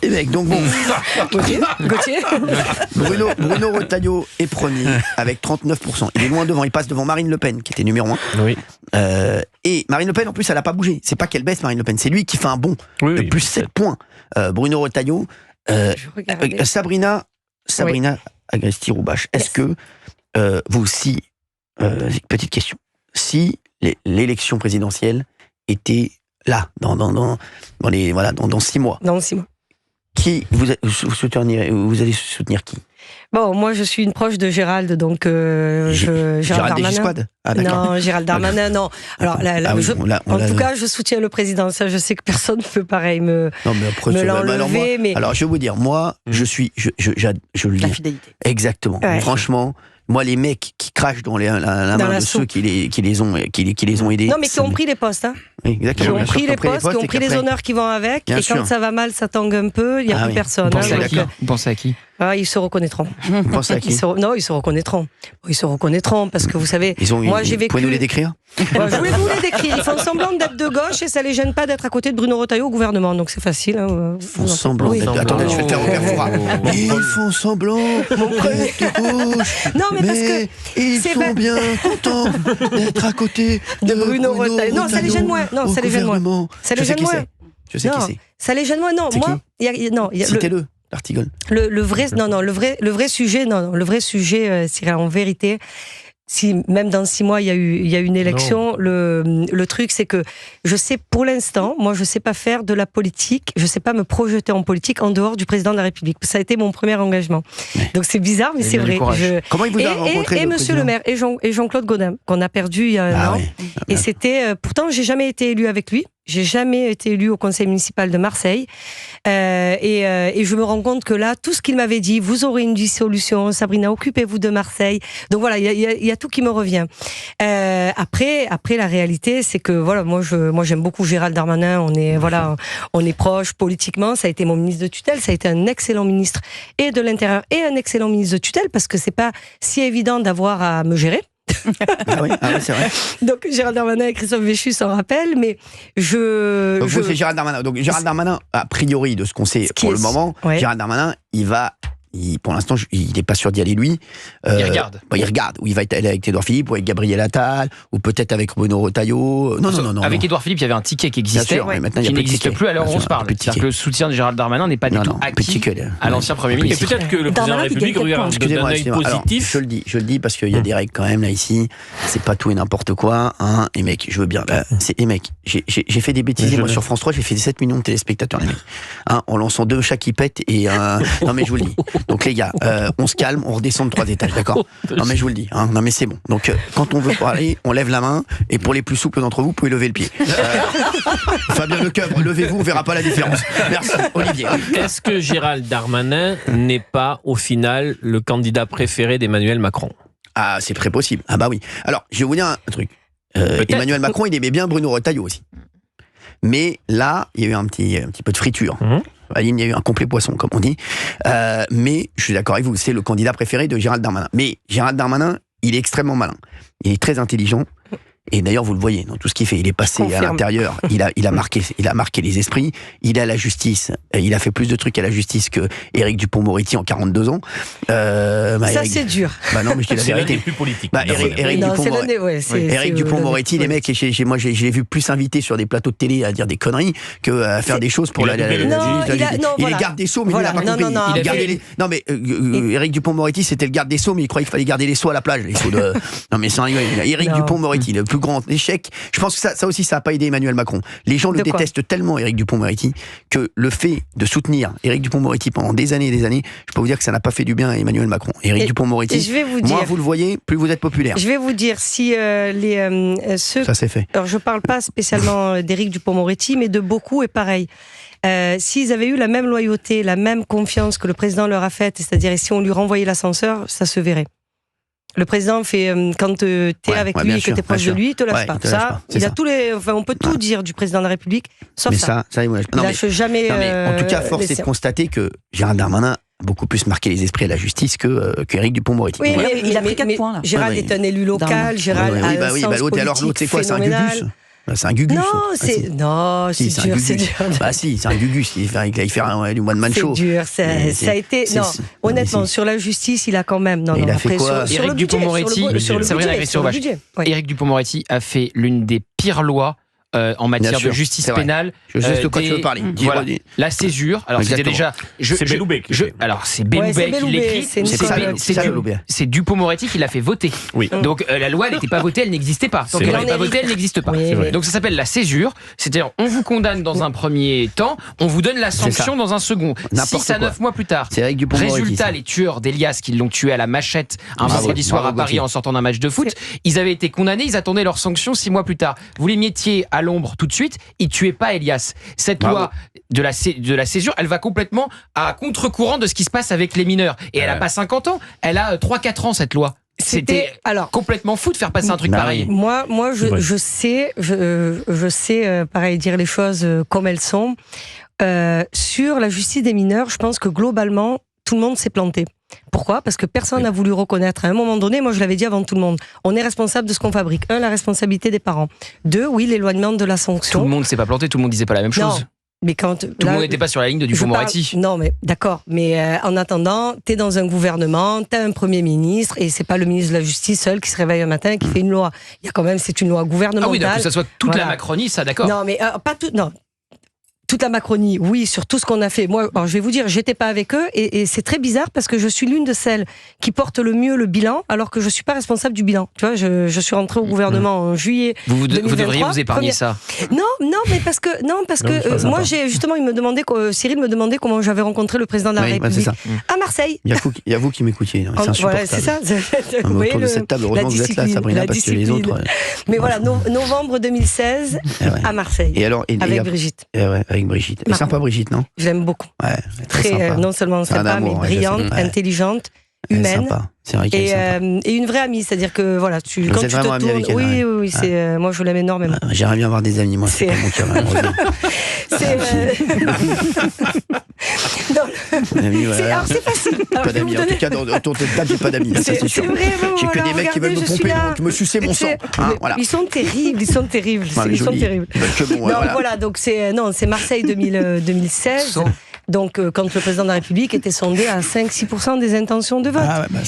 Et mec, donc bon. Gauthier. Bruno Retailleau est premier avec 39%. Il est loin devant, il passe devant Marine Le Pen qui était numéro 1. Oui. Et Marine Le Pen en plus elle n'a pas bougé. C'est pas qu'elle baisse Marine Le Pen, c'est lui qui fait un bond de plus 7 points. Bruno Retailleau, Sabrina Agresti-Roubache. Est-ce que vous aussi, petite question, si l'élection présidentielle était là dans 6 mois. Dans 6 mois. Qui vous allez soutenir qui? Bon, moi je suis une proche de Gérald, donc Gérald Darmanin. Non, Gérald Darmanin, non. Alors, en tout cas, je soutiens le président. Ça, je sais que personne ne peut pareil me l'enlever. Alors, je vais vous dire, moi, je le dis. La fidélité. Exactement. Ouais. Franchement. Moi, les mecs qui crachent dans la main de ceux qui les ont aidés. Non, mais qui ont pris les postes. Hein. Oui, exactement. Qui ont pris les postes, qui ont pris les honneurs qui vont avec. Et quand ça va mal, ça tangue un peu. Il n'y a plus personne. Vous pensez à qui? Ils se reconnaîtront. Vous pensez à qui? Non, ils se reconnaîtront. Ils se reconnaîtront parce que vous savez, moi j'ai vécu. Vous pouvez nous les décrire? Je voulais vous les décrire. Ils font semblant d'être de gauche et ça les gêne pas d'être à côté de Bruno Retailleau au gouvernement. Donc c'est facile. Ils font semblant d'être. Attendez, je vais le faire au Verfoura. Ils font semblant d'être de gauche. Non, mais parce que ils sont bien contents d'être à côté de Bruno Retailleau. Non, ça les gêne moins. Non, ça les gêne moins. Ça les gêne moins. Je sais qui c'est. Ça les gêne moins. Non, moi, citez-le. L'article. Le vrai sujet, c'est en vérité, si même dans 6 mois il y a une élection, le truc c'est que je sais pour l'instant, moi je sais pas faire de la politique, je sais pas me projeter en politique en dehors du président de la République. Ça a été mon premier engagement. Donc c'est bizarre, mais c'est vrai. Comment il vous a rencontré et Monsieur le maire et Jean-Claude Gaudin qu'on a perdu il y a un an. Et c'était pourtant j'ai jamais été élu avec lui. J'ai jamais été élu au conseil municipal de Marseille et je me rends compte que là, tout ce qu'il m'avait dit, vous aurez une dissolution, Sabrina, occupez-vous de Marseille. Donc voilà, il y a tout qui me revient. Après la réalité, c'est que voilà, moi j'aime beaucoup Gérald Darmanin. On est proches politiquement. Ça a été mon ministre de tutelle. Ça a été un excellent ministre et de l'Intérieur et un excellent ministre de tutelle parce que c'est pas si évident d'avoir à me gérer. Ah oui, c'est vrai. Donc Gérald Darmanin et Christophe Béchu s'en rappellent, mais vous, c'est Gérald Darmanin. Donc Gérald Darmanin, a priori, de ce qu'on sait pour le moment, Gérald Darmanin, pour l'instant, il n'est pas sûr d'y aller lui. Il regarde. Il regarde. Ou il va aller avec Édouard Philippe, ou avec Gabriel Attal, ou peut-être avec Bruno Retailleau. Non. Avec Édouard Philippe, il y avait un ticket qui existait, qui n'existe plus à l'heure où on se parle. C'est-à-dire que le soutien de Gérald Darmanin n'est pas du tout acquis à l'ancien Premier ministre. Et peut-être que le président de la République regarde d'un œil positif. Alors, je le dis parce qu'il y a des règles quand même là ici. C'est pas tout et n'importe quoi. Hein. Et mec, je veux bien. J'ai fait des bêtises moi sur France 3. J'ai fait 7 millions de téléspectateurs les mecs. Hein, en lançant 2 chats qui pètent et non mais je vous le dis. Donc les gars, on se calme, on redescend de 3 étages, d'accord? Non mais je vous le dis, hein, non mais c'est bon. Donc quand on veut parler, on lève la main, et pour les plus souples d'entre vous, vous pouvez lever le pied. Fabien Lecoeuvre, levez-vous, on verra pas la différence. Merci, Olivier. Est-ce que Gérald Darmanin n'est pas au final le candidat préféré d'Emmanuel Macron? Ah, c'est très possible. Ah bah oui. Alors, je vais vous dire un truc. Emmanuel Macron, il aimait bien Bruno Retailleau aussi. Mais là, il y a eu un petit peu de friture. Il y a eu un complet poisson, comme on dit. Mais je suis d'accord avec vous, c'est le candidat préféré de Gérald Darmanin. Mais Gérald Darmanin, il est extrêmement malin. Il est très intelligent. Et d'ailleurs, vous le voyez, dans tout ce qu'il fait, il est passé à l'intérieur, il a marqué les esprits, il est à la justice, il a fait plus de trucs à la justice que Éric Dupond-Moretti en 42 ans. Ça, c'est dur. Bah non, mais je dis la vérité. C'est plus politique. Éric Dupond-Moretti, les mecs, moi, je l'ai vu plus invité sur des plateaux de télé à dire des conneries que à faire des choses pour il est garde des Sceaux, mais il n'a pas compris. Non, mais Éric Dupond-Moretti, c'était le garde des Sceaux, mais il croyait qu'il fallait garder les Sceaux à la plage. Non, mais sans rigoler. Éric Dupond-Moretti, le plus grand échec. Je pense que ça aussi, ça n'a pas aidé Emmanuel Macron. Les gens le détestent tellement, Éric Dupond-Moretti, que le fait de soutenir Éric Dupond-Moretti pendant des années et des années, je peux vous dire que ça n'a pas fait du bien à Emmanuel Macron. Éric Dupond-Moretti, moins vous le voyez, plus vous êtes populaire. Je vais vous dire, si ceux... Ça c'est fait. Alors je ne parle pas spécialement d'Éric Dupond-Moretti, mais de beaucoup, et pareil. S'ils avaient eu la même loyauté, la même confiance que le président leur a faite, c'est-à-dire si on lui renvoyait l'ascenseur, ça se verrait. Le président fait quand t'es avec lui et que t'es proche de lui, il te lâche pas. Il a tous les, on peut tout dire du président de la République, sauf ça. Il lâche jamais. En tout cas, force est de constater que Gérald Darmanin a beaucoup plus marqué les esprits à la justice qu'Éric Dupond-Moretti. Oui, mais il a pris 4 points là. Gérald est un élu local. Gérald a un sens politique phénoménal. Alors l'autre, c'est quoi? C'est un gugus. C'est un gugus. Non, c'est dur. Bah si, c'est un gugus. Il fait du one-man show. C'est dur, ça a été... Non, honnêtement, sur la justice, il a quand même... Il a fait quoi ? Éric Dupond-Moretti, Éric Dupond-Moretti a fait l'une des pires lois en matière de justice pénale. Je sais de quoi tu veux parler. Voilà. La césure. Alors c'était déjà. C'est Belloubet. Alors c'est Belloubet qui l'écrit. C'est Dupond-Moretti qui l'a fait voter. Oui. Donc la loi elle n'était pas votée, elle n'existait pas. Donc elle n'est pas votée, elle n'existe pas. Donc ça s'appelle la césure. C'est-à-dire on vous condamne dans un premier temps, on vous donne la sanction dans un second. 6 à 9 mois plus tard. Résultat, les tueurs d'Elias qui l'ont tué à la machette un vendredi soir à Paris en sortant d'un match de foot, ils avaient été condamnés, ils attendaient leur sanction 6 mois plus tard. Vous les mettiez à l'ombre tout de suite, il tuait pas Elias. Cette loi de la césure, elle va complètement à contre-courant de ce qui se passe avec les mineurs. Et elle a pas 50 ans, elle a 3-4 ans cette loi. C'était complètement fou de faire passer un truc pareil. Moi, je sais, pareil, dire les choses comme elles sont. Sur la justice des mineurs, je pense que globalement, tout le monde s'est planté. Pourquoi ? Parce que personne n'a voulu reconnaître. À un moment donné, moi je l'avais dit avant tout le monde, on est responsable de ce qu'on fabrique. 1, la responsabilité des parents. 2, l'éloignement de la sanction. Tout le monde s'est pas planté, tout le monde disait pas la même chose. Mais tout le monde n'était pas sur la ligne de Dupond-Moretti. Non, mais d'accord. Mais en attendant, t'es dans un gouvernement, t'as un Premier ministre, et c'est pas le ministre de la Justice seul qui se réveille un matin et qui fait une loi. Il y a quand même, c'est une loi gouvernementale. Ah oui, donc que ça soit toute la Macronie, ça d'accord. Non, mais pas tout. Non. Toute la Macronie, oui, sur tout ce qu'on a fait. Moi, alors, je vais vous dire, j'étais pas avec eux, et c'est très bizarre parce que je suis l'une de celles qui porte le mieux le bilan, alors que je suis pas responsable du bilan. Tu vois, je suis rentrée au gouvernement en juillet. Vous devriez vous épargner ça. Non, mais parce que moi, justement, Cyril me demandait comment j'avais rencontré le président de la République à Marseille. Il y a vous qui m'écoutiez. C'est insupportable. Voilà, c'est ça. Vous voyez, autour de cette table, heureusement que vous êtes là, Sabrina, parce que les autres. Mais voilà, novembre 2016 à Marseille. Et alors, avec Brigitte. Avec Brigitte. Elle est sympa, Brigitte, non ? Je l'aime beaucoup. Ouais, très non seulement sympa, mais brillante, intelligente, humaine. C'est vrai qu'elle est sympa. Et une vraie amie, c'est-à-dire que voilà, quand tu te tournes, avec elle, oui, c'est moi je l'aime énormément. J'aimerais bien avoir des amis, moi. C'est pas mon cas, malheureusement. Alors c'est facile. Pas d'amis. En tout cas, autour de cette table, j'ai pas d'amis. Ça, c'est sûr. J'ai que des mecs qui veulent me pomper, me sucer mon sang. Ils sont terribles. Ils sont terribles. Voilà, donc c'est Marseille 2016. Donc, quand le président de la République était sondé à 5-6% des intentions de vote.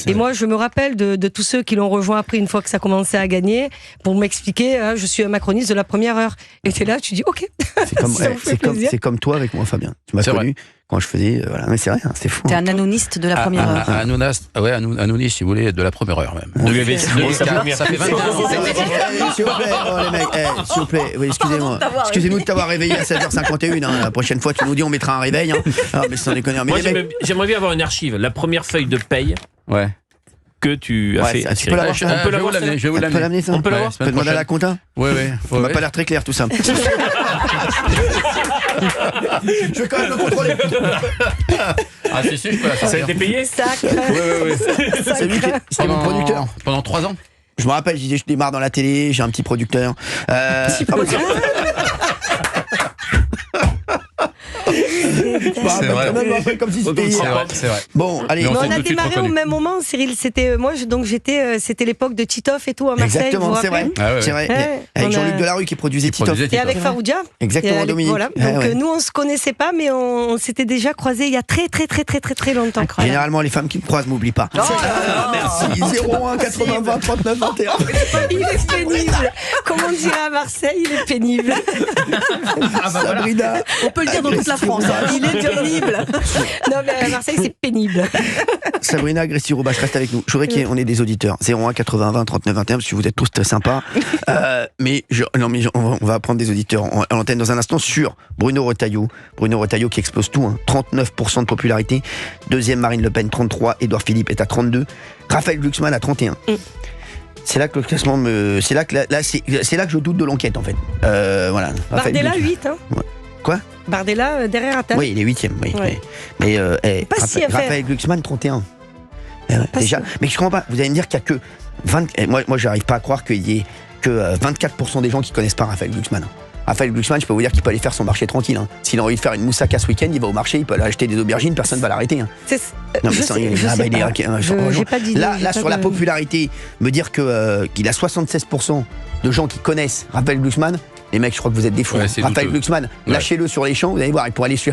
Et moi, je me rappelle de tous ceux qui l'ont rejoint après, une fois que ça commençait à gagner, pour m'expliquer, je suis un macroniste de la première heure. Et t'es là, tu dis, ok. C'est comme toi avec moi, Fabien. Tu m'as connu quand je faisais. Voilà, mais c'est rien, c'est fou. T'es un anoniste de la première heure. Un anoniste, si vous voulez, de la première heure même. Ça fait 20 ans. S'il vous plaît, les mecs, s'il vous plaît, excusez-moi. Excusez-nous de t'avoir réveillé à 7h51. La prochaine fois, tu nous dis, on mettra un réveil. Mais sans déconner. Moi, j'aimerais bien avoir une archive. La première feuille de paye. Ouais. Que tu as fait. Tu peux l'avoir. Je peux l'amener. Je vais vous l'amener. On peut l'avoir. Tu peux demander à la compta. Oui. Ça m'a pas l'air très clair tout ça. Je vais quand même le contrôler. Si, je peux la faire. Ça a été payé ? Oui. C'est lui qui est mon producteur. Pendant 3 ans. Je me rappelle, je disais, je démarre dans la télé, j'ai un petit producteur. C'est vrai. Comme si c'était hier. C'est vrai. Bon, allez. On a démarré au même moment, Cyril. C'était c'était l'époque de Titoff et tout à Marseille. Exactement, c'est vrai. C'est vrai. Avec Jean-Luc Delarue qui produisait Titoff. Et avec Faroudia. Exactement, Dominique. Voilà. Donc nous, on se connaissait pas, mais on s'était déjà croisés il y a très longtemps. Généralement, les femmes qui me croisent m'oublient pas. Merci. 01 80 20 39 21. Il est pénible. Comme on dirait à Marseille, il est pénible. Sabrina. On peut le dire dans toute la France. Il est pénible. Non, mais à Marseille, c'est pénible. Sabrina Gresty-Roubache, reste avec nous. Je voudrais qu'on ait des auditeurs. 01 80 20 39 21, parce que vous êtes tous très sympas. Mais on va prendre des auditeurs en antenne dans un instant sur Bruno Retailleau. Bruno Retailleau qui explose tout. 39% de popularité. Deuxième, Marine Le Pen, 33. Édouard Philippe est à 32. Raphaël Glucksmann à 31. C'est là que le classement c'est là que je doute de l'enquête en fait. Voilà. Bardella 8 Quoi ? Bardella derrière Attal. Oui, il est 8e, oui. Ouais. Mais Raphaël Glucksmann 31. Déjà, mais je comprends pas, vous allez me dire qu'il y a que 20 moi j'arrive pas à croire qu'il y ait que 24% des gens qui connaissent pas Raphaël Glucksmann. Raphaël Glucksmann, je peux vous dire qu'il peut aller faire son marché tranquille. S'il a envie de faire une moussaka ce week-end, il va au marché, il peut aller acheter des aubergines, personne va l'arrêter. Là, sur la popularité, me dire qu'il a 76% de gens qui connaissent Raphaël Glucksmann, Les mecs, je crois que vous êtes des fous. Raphaël Glucksmann, lâchez-le sur les champs, vous allez voir, il peut aller chez.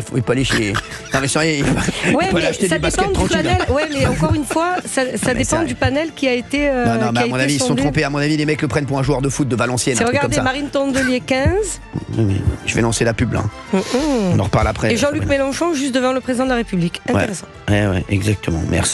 Non, mais sérieux, il peut acheter des baskets tranquilles. Ouais, mais encore une fois, ça dépend du panel qui a été. Non, mais à mon avis, ils se sont trompés. À mon avis, les mecs le prennent pour un joueur de foot de Valenciennes. Regardez, Marine Tondelier 15. Je vais lancer la pub là. On en reparle après. Et Jean-Luc Mélenchon juste devant le président de la République. Intéressant. Ouais, exactement. Merci.